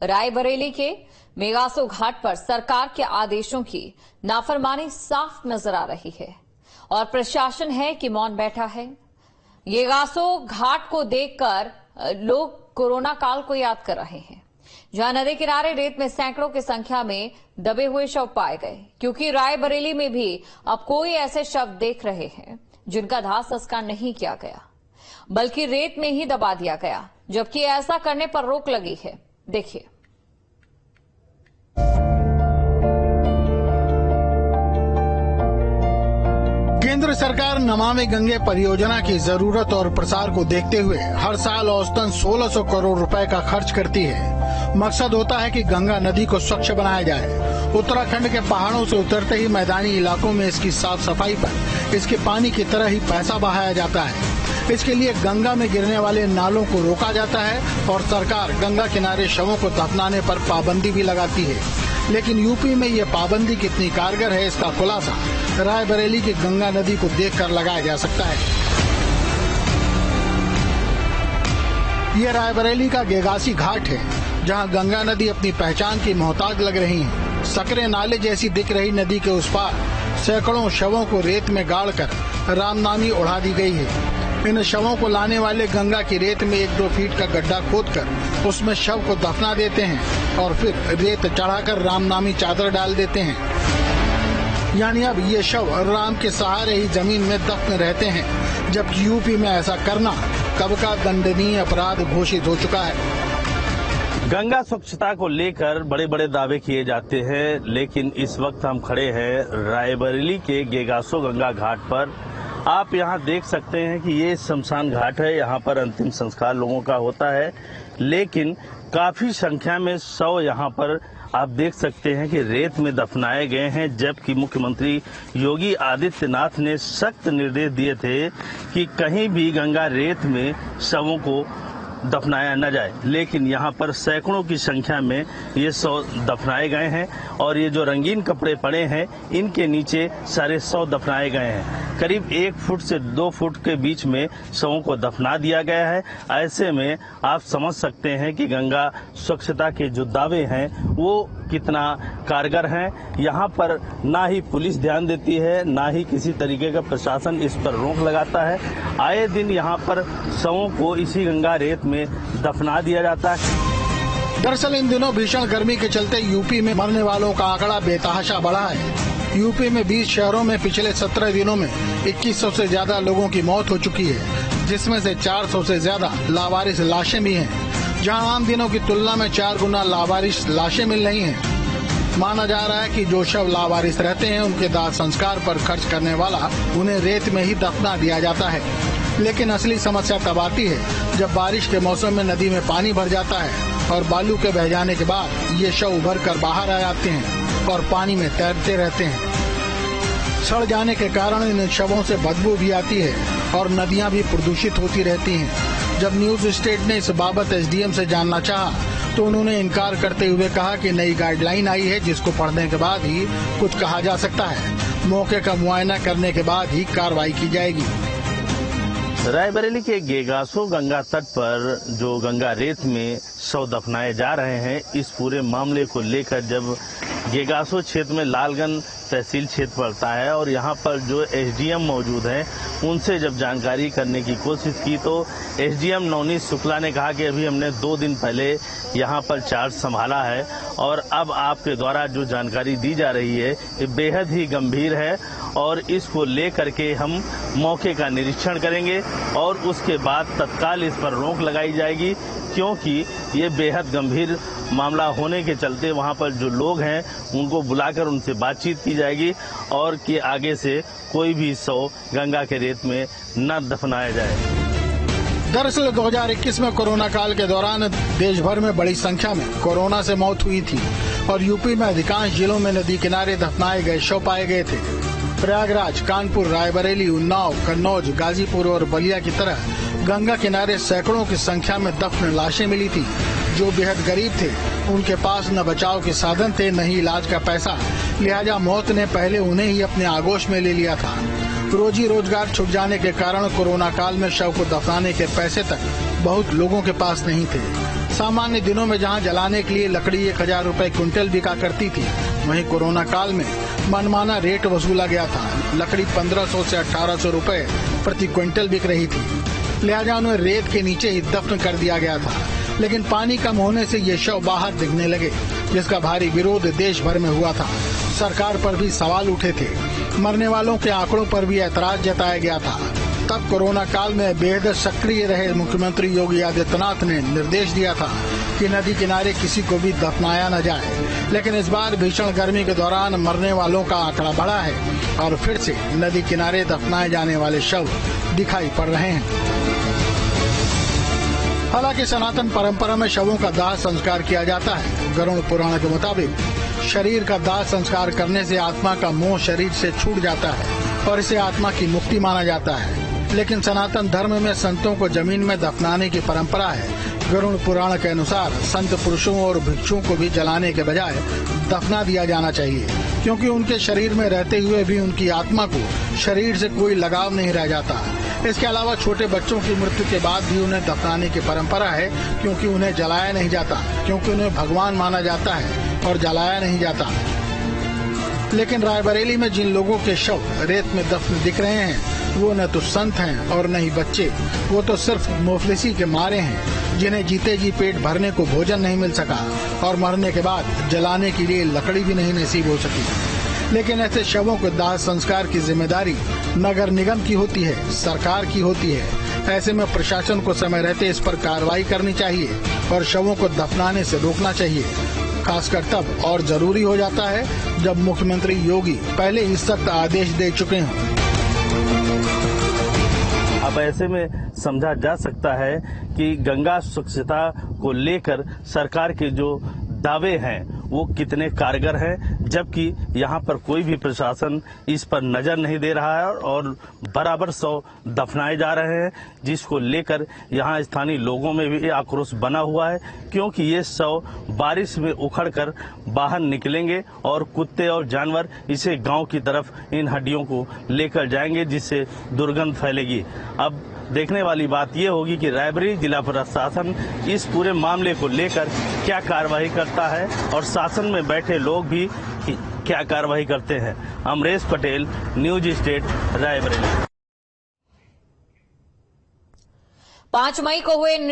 रायबरेली के मेगासो घाट पर सरकार के आदेशों की नाफरमानी साफ नजर आ रही है और प्रशासन है कि मौन बैठा है। मेगासो घाट को देखकर लोग कोरोना काल को याद कर रहे हैं, जहां नदी किनारे रेत में सैकड़ों की संख्या में दबे हुए शव पाए गए, क्योंकि रायबरेली में भी अब कोई ऐसे शव देख रहे हैं जिनका दाह संस्कार नहीं किया गया, बल्कि रेत में ही दबा दिया गया, जबकि ऐसा करने पर रोक लगी है। देखिए। केंद्र सरकार नमामि गंगे परियोजना की जरूरत और प्रसार को देखते हुए हर साल औसतन 1600 करोड़ रुपए का खर्च करती है। मकसद होता है कि गंगा नदी को स्वच्छ बनाया जाए। उत्तराखंड के पहाड़ों से उतरते ही मैदानी इलाकों में इसकी साफ सफाई पर इसके पानी की तरह ही पैसा बहाया जाता है। इसके लिए गंगा में गिरने वाले नालों को रोका जाता है और सरकार गंगा किनारे शवों को दफनाने पर पाबंदी भी लगाती है। लेकिन यूपी में ये पाबंदी कितनी कारगर है, इसका खुलासा रायबरेली की गंगा नदी को देखकर लगाया जा सकता है। ये रायबरेली का गेगासी घाट है, जहां गंगा नदी अपनी पहचान की मोहताज लग रही है। सकरे नाले जैसी दिख रही नदी के उस पार सैकड़ों शवों को रेत में गाड़कर रामनामी उड़ा दी गई है। इन शवों को लाने वाले गंगा की रेत में 1-2 फीट का गड्ढा खोदकर उसमें शव को दफना देते हैं और फिर रेत चढ़ाकर रामनामी चादर डाल देते हैं। यानी अब ये शव राम के सहारे ही जमीन में दफन रहते हैं, जबकि यूपी में ऐसा करना कब का दंडनीय अपराध घोषित हो चुका है। गंगा स्वच्छता को लेकर बड़े बड़े दावे किए जाते हैं, लेकिन इस वक्त हम खड़े हैं रायबरेली के गेगासो गंगा घाट पर। आप यहाँ देख सकते हैं कि ये शमशान घाट है, यहाँ पर अंतिम संस्कार लोगों का होता है, लेकिन काफी संख्या में शव यहाँ पर आप देख सकते हैं कि रेत में दफनाए गए हैं, जबकि मुख्यमंत्री योगी आदित्यनाथ ने सख्त निर्देश दिए थे कि कहीं भी गंगा रेत में शवों को दफनाया न जाए। लेकिन यहाँ पर सैकड़ों की संख्या में ये शव दफनाए गए हैं और ये जो रंगीन कपड़े पड़े हैं इनके नीचे सारे शव दफनाए गए हैं। करीब 1 फुट से 2 फुट के बीच में शवों को दफना दिया गया है। ऐसे में आप समझ सकते हैं कि गंगा स्वच्छता के जो दावे हैं वो कितना कारगर हैं। यहाँ पर ना ही पुलिस ध्यान देती है, ना ही किसी तरीके का प्रशासन इस पर रोक लगाता है। आए दिन यहाँ पर शवों को इसी गंगा रेत में दफना दिया जाता है। दरअसल इन दिनों भीषण गर्मी के चलते यूपी में मरने वालों का आंकड़ा बेतहाशा बढ़ा है। यूपी में 20 शहरों में पिछले 17 दिनों में 2100 से ज्यादा लोगों की मौत हो चुकी है, जिसमें से 400 से ज्यादा लावारिस लाशें भी हैं, जहां आम दिनों की तुलना में 4 गुना लावारिस लाशें मिल रही हैं। माना जा रहा है कि जो शव लावारिस रहते हैं उनके दाह संस्कार पर खर्च करने वाला उन्हें रेत में ही दफना दिया जाता है। लेकिन असली समस्या तब आती है जब बारिश के मौसम में नदी में पानी भर जाता है और बालू के बह जाने के बाद ये शव उभर कर बाहर आ जाते हैं और पानी में तैरते रहते हैं। सड़ जाने के कारण इन शवों से बदबू भी आती है और नदियां भी प्रदूषित होती रहती हैं। जब न्यूज स्टेट ने इस बाबत एसडीएम से जानना चाहा तो उन्होंने इनकार करते हुए कहा कि नई गाइडलाइन आई है, जिसको पढ़ने के बाद ही कुछ कहा जा सकता है। मौके का मुआयना करने के बाद ही कार्रवाई की जाएगी। रायबरेली के गेगासो गंगा तट पर जो गंगा रेत में शव दफनाए जा रहे हैं, इस पूरे मामले को लेकर जब गेगासो क्षेत्र में लालगंज तहसील क्षेत्र पड़ता है और यहाँ पर जो एसडीएम मौजूद हैं उनसे जब जानकारी करने की कोशिश की तो एसडीएम नवनीत शुक्ला ने कहा कि अभी हमने 2 दिन पहले यहाँ पर चार्ज संभाला है और अब आपके द्वारा जो जानकारी दी जा रही है ये बेहद ही गंभीर है और इसको लेकर के हम मौके का निरीक्षण करेंगे और उसके बाद तत्काल इस पर रोक लगाई जाएगी, क्योंकि ये बेहद गंभीर मामला होने के चलते वहाँ पर जो लोग हैं उनको बुलाकर उनसे बातचीत की जाएगी और कि आगे से कोई भी शव गंगा के रेत में न दफनाया जाए। दरअसल 2021 में कोरोना काल के दौरान देश भर में बड़ी संख्या में कोरोना से मौत हुई थी और यूपी में अधिकांश जिलों में नदी किनारे दफनाए गए शव पाए गए थे। प्रयागराज, कानपुर, रायबरेली, उन्नाव, कन्नौज, गाजीपुर और बलिया की तरह गंगा किनारे सैकड़ों की संख्या में दफन लाशें मिली थी। जो बेहद गरीब थे उनके पास न बचाव के साधन थे न ही इलाज का पैसा, लिहाजा मौत ने पहले उन्हें ही अपने आगोश में ले लिया था। रोजी रोजगार छूट जाने के कारण कोरोना काल में शव को दफनाने के पैसे तक बहुत लोगों के पास नहीं थे। सामान्य दिनों में जहां जलाने के लिए लकड़ी 1000 रुपए क्विंटल बिका करती थी, वहीं कोरोना काल में मनमाना रेट वसूला गया था। लकड़ी 1500 से 1800 रुपए प्रति क्विंटल बिक रही थी, लिहाजा उन्हें रेत के नीचे ही दफन कर दिया गया था। लेकिन पानी कम होने से ये शव बाहर दिखने लगे, जिसका भारी विरोध देश भर में हुआ था। सरकार पर भी सवाल उठे थे, मरने वालों के आंकड़ों पर भी ऐतराज जताया गया था। तब कोरोना काल में बेहद सक्रिय रहे मुख्यमंत्री योगी आदित्यनाथ ने निर्देश दिया था कि नदी किनारे किसी को भी दफनाया न जाए। लेकिन इस बार भीषण गर्मी के दौरान मरने वालों का आंकड़ा बढ़ा है और फिर से नदी किनारे दफनाए जाने वाले शव दिखाई पड़ रहे हैं। हालांकि सनातन परंपरा में शवों का दाह संस्कार किया जाता है। गरुड़ पुराण के मुताबिक शरीर का दाह संस्कार करने से आत्मा का मोह शरीर से छूट जाता है और इसे आत्मा की मुक्ति माना जाता है। लेकिन सनातन धर्म में संतों को जमीन में दफनाने की परंपरा है। गरुड़ पुराण के अनुसार संत पुरुषों और भिक्षुओं को भी जलाने के बजाय दफना दिया जाना चाहिए, क्योंकि उनके शरीर में रहते हुए भी उनकी आत्मा को शरीर से कोई लगाव नहीं रह जाता। इसके अलावा छोटे बच्चों की मृत्यु के बाद भी उन्हें दफनाने की परंपरा है, क्योंकि उन्हें जलाया नहीं जाता, क्योंकि उन्हें भगवान माना जाता है और जलाया नहीं जाता। लेकिन रायबरेली में जिन लोगों के शव रेत में दफन दिख रहे हैं, वो न तो संत हैं और न ही बच्चे। वो तो सिर्फ मुफलिसी के मारे हैं, जिन्हें जीते जी पेट भरने को भोजन नहीं मिल सका और मरने के बाद जलाने के लिए लकड़ी भी नहीं नसीब हो सकी। लेकिन ऐसे शवों को दाह संस्कार की जिम्मेदारी नगर निगम की होती है, सरकार की होती है। ऐसे में प्रशासन को समय रहते इस पर कार्रवाई करनी चाहिए और शवों को दफनाने से रोकना चाहिए, खासकर तब और जरूरी हो जाता है जब मुख्यमंत्री योगी पहले ही सख्त आदेश दे चुके हों। अब ऐसे में समझा जा सकता है कि गंगा स्वच्छता को लेकर सरकार के जो दावे हैं वो कितने कारगर हैं, जबकि यहाँ पर कोई भी प्रशासन इस पर नजर नहीं दे रहा है और बराबर शव दफनाए जा रहे हैं, जिसको लेकर यहाँ स्थानीय लोगों में भी आक्रोश बना हुआ है, क्योंकि ये शव बारिश में उखड़कर बाहर निकलेंगे और कुत्ते और जानवर इसे गांव की तरफ इन हड्डियों को लेकर जाएंगे, जिससे दुर्गंध फैलेगी। अब देखने वाली बात यह होगी कि रायबरेली जिला प्रशासन इस पूरे मामले को लेकर क्या कार्रवाई करता है और शासन में बैठे लोग भी क्या कार्रवाई करते हैं। Amresh Patel, news state, Raebareli. 5 मई को हुए